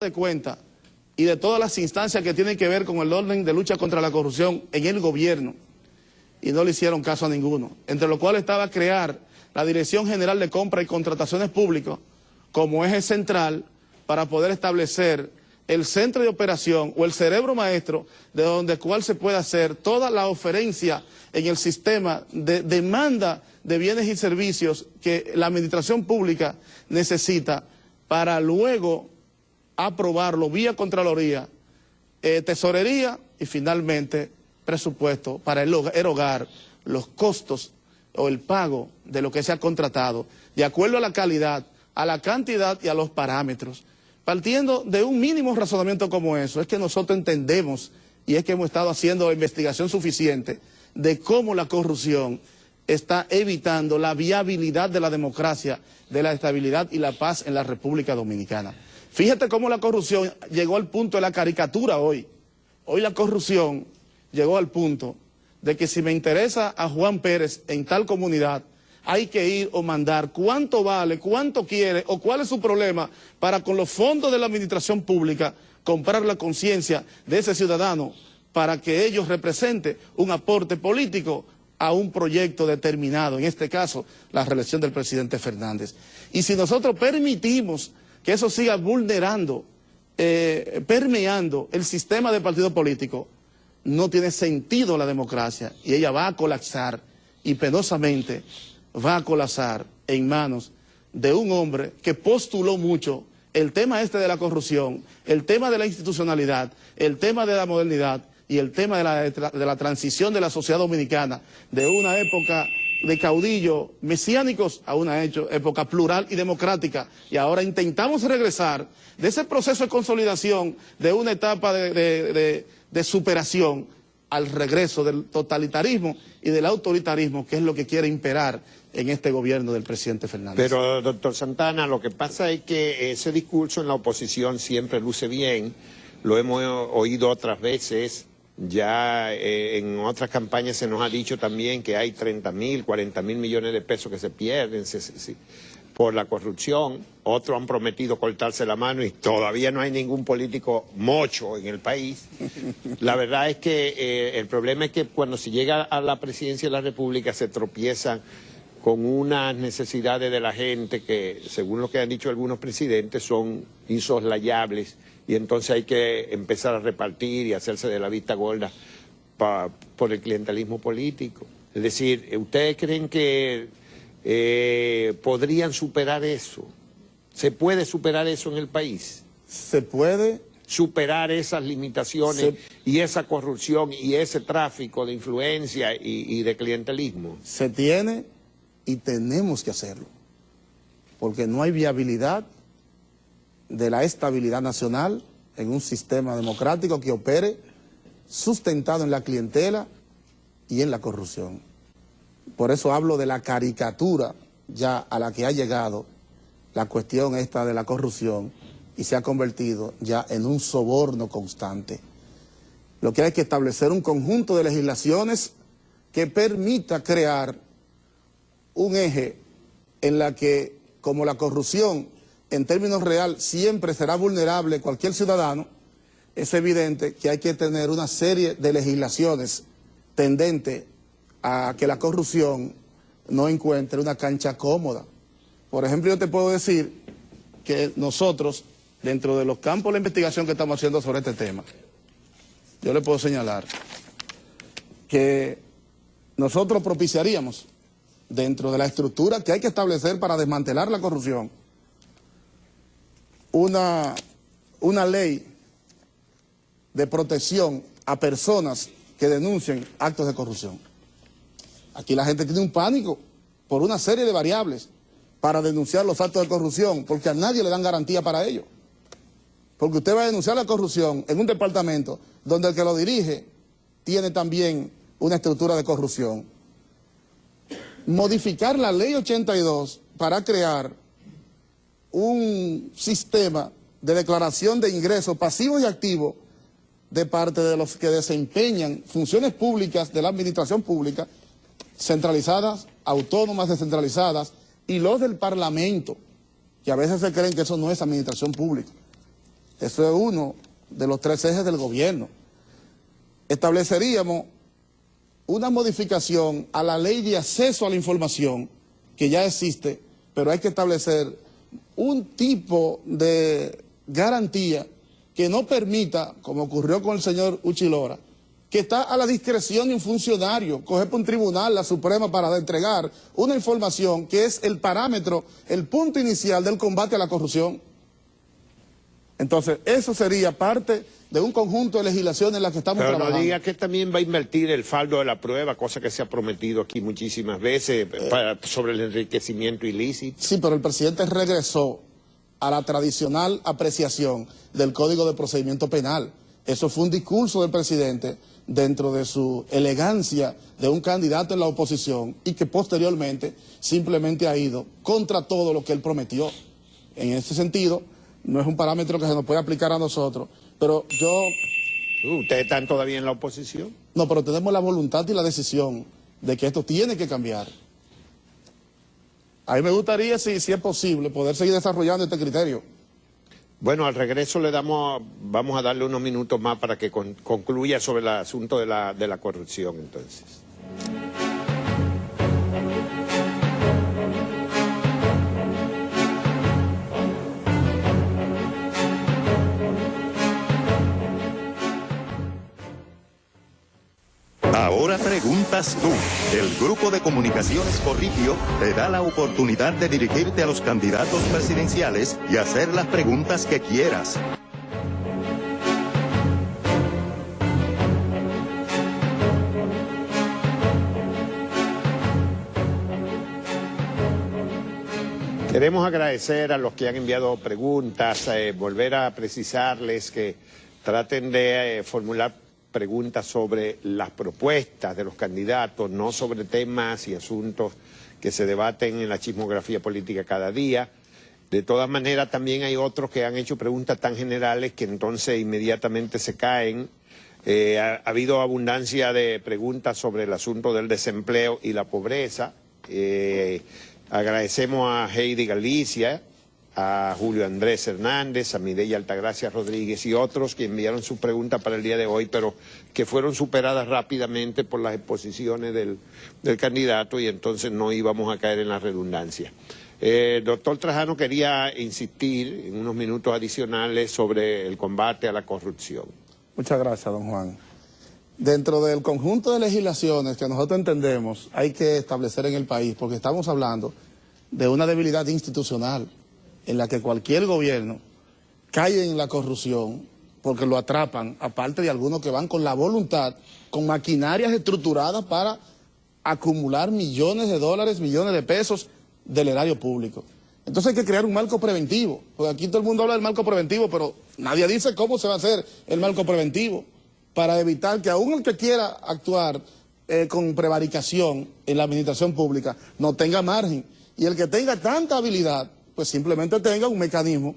de cuenta y de todas las instancias que tienen que ver con el orden de lucha contra la corrupción en el gobierno, y no le hicieron caso a ninguno, entre lo cual estaba crear la Dirección General de Compra y Contrataciones Públicas como eje central para poder establecer el centro de operación o el cerebro maestro de donde cual se puede hacer toda la oferencia en el sistema de demanda de bienes y servicios que la administración pública necesita para luego aprobarlo vía Contraloría, Tesorería y finalmente presupuesto para erogar los costos o el pago de lo que se ha contratado de acuerdo a la calidad, a la cantidad y a los parámetros. Partiendo de un mínimo razonamiento como eso, es que nosotros entendemos y es que hemos estado haciendo investigación suficiente de cómo la corrupción está evitando la viabilidad de la democracia, de la estabilidad y la paz en la República Dominicana. Fíjate cómo la corrupción llegó al punto de la caricatura hoy. Hoy la corrupción llegó al punto de que si me interesa a Juan Pérez en tal comunidad, hay que ir o mandar cuánto vale, cuánto quiere o cuál es su problema para con los fondos de la administración pública comprar la conciencia de ese ciudadano para que ellos representen un aporte político a un proyecto determinado, en este caso la reelección del presidente Fernández. Y si nosotros permitimos que eso siga vulnerando, permeando el sistema de partido político, no tiene sentido la democracia y ella va a colapsar y penosamente va a colapsar en manos de un hombre que postuló mucho el tema este de la corrupción, el tema de la institucionalidad, el tema de la modernidad y el tema de la transición de la sociedad dominicana de una época de caudillos mesiánicos a una época plural y democrática. Y ahora intentamos regresar de ese proceso de consolidación, de una etapa de superación, al regreso del totalitarismo y del autoritarismo, que es lo que quiere imperar en este gobierno del presidente Fernández. Pero, doctor Santana, lo que pasa es que ese discurso en la oposición siempre luce bien, lo hemos oído otras veces, ya en otras campañas se nos ha dicho también que hay 30.000, 40.000 millones de pesos que se pierden por la corrupción. Otros han prometido cortarse la mano y todavía no hay ningún político mocho en el país. La verdad es que el problema es que cuando se llega a la presidencia de la República se tropiezan con unas necesidades de la gente que, según lo que han dicho algunos presidentes, son insoslayables, y entonces hay que empezar a repartir y hacerse de la vista gorda por el clientelismo político. Es decir, ¿ustedes creen que podrían superar eso? ¿Se puede superar eso en el país? Se puede superar esas limitaciones y esa corrupción y ese tráfico de influencia y de clientelismo. Se tiene y tenemos que hacerlo, porque no hay viabilidad de la estabilidad nacional en un sistema democrático que opere sustentado en la clientela y en la corrupción. Por eso hablo de la caricatura ya a la que ha llegado la cuestión esta de la corrupción y se ha convertido ya en un soborno constante. Lo que hay que establecer un conjunto de legislaciones que permita crear un eje en la que, como la corrupción en términos real siempre será vulnerable cualquier ciudadano, es evidente que hay que tener una serie de legislaciones tendentes a que la corrupción no encuentre una cancha cómoda. Por ejemplo, yo te puedo decir que nosotros, dentro de los campos de la investigación que estamos haciendo sobre este tema, yo le puedo señalar que nosotros propiciaríamos, dentro de la estructura que hay que establecer para desmantelar la corrupción, una ley de protección a personas que denuncien actos de corrupción. Aquí la gente tiene un pánico por una serie de variables para denunciar los actos de corrupción, porque a nadie le dan garantía para ello. Porque usted va a denunciar la corrupción en un departamento donde el que lo dirige tiene también una estructura de corrupción. Modificar la ley 82 para crear un sistema de declaración de ingresos pasivos y activos de parte de los que desempeñan funciones públicas de la administración pública, centralizadas, autónomas, descentralizadas, y los del Parlamento, que a veces se creen que eso no es administración pública. Eso es uno de los 3 ejes del gobierno. Estableceríamos una modificación a la ley de acceso a la información que ya existe, pero hay que establecer un tipo de garantía que no permita, como ocurrió con el señor Uchilora, que está a la discreción de un funcionario, coger por un tribunal, la Suprema, para entregar una información que es el parámetro, el punto inicial del combate a la corrupción. Entonces, eso sería parte de un conjunto de legislaciones en las que estamos trabajando. Pero no diga que también va a invertir el faldo de la prueba, cosa que se ha prometido aquí muchísimas veces sobre el enriquecimiento ilícito. Sí, pero el presidente regresó a la tradicional apreciación del Código de Procedimiento Penal. Eso fue un discurso del presidente dentro de su elegancia de un candidato en la oposición y que posteriormente simplemente ha ido contra todo lo que él prometió. En ese sentido, no es un parámetro que se nos puede aplicar a nosotros, pero ¿Ustedes están todavía en la oposición? No, pero tenemos la voluntad y la decisión de que esto tiene que cambiar. A mí me gustaría, si es posible, poder seguir desarrollando este criterio. Bueno, al regreso vamos a darle unos minutos más para que concluya sobre el asunto de la corrupción, entonces. Ahora preguntas tú. El Grupo de Comunicaciones Corripio te da la oportunidad de dirigirte a los candidatos presidenciales y hacer las preguntas que quieras. Queremos agradecer a los que han enviado preguntas, volver a precisarles que traten de formular preguntas sobre las propuestas de los candidatos, no sobre temas y asuntos que se debaten en la chismografía política cada día. De todas maneras, también hay otros que han hecho preguntas tan generales que entonces inmediatamente se caen. Ha habido abundancia de preguntas sobre el asunto del desempleo y la pobreza. Agradecemos a Heidi Galicia, a Julio Andrés Hernández, a Mireya Altagracia Rodríguez y otros que enviaron sus preguntas para el día de hoy, pero que fueron superadas rápidamente por las exposiciones del candidato y entonces no íbamos a caer en la redundancia. Doctor Trajano quería insistir en unos minutos adicionales sobre el combate a la corrupción. Muchas gracias, don Juan. Dentro del conjunto de legislaciones que nosotros entendemos hay que establecer en el país, porque estamos hablando de una debilidad institucional en la que cualquier gobierno cae en la corrupción porque lo atrapan, aparte de algunos que van con la voluntad, con maquinarias estructuradas para acumular millones de dólares, millones de pesos del erario público. Entonces hay que crear un marco preventivo, porque aquí todo el mundo habla del marco preventivo, pero nadie dice cómo se va a hacer el marco preventivo para evitar que aún el que quiera actuar con prevaricación en la administración pública no tenga margen, y el que tenga tanta habilidad pues simplemente tenga un mecanismo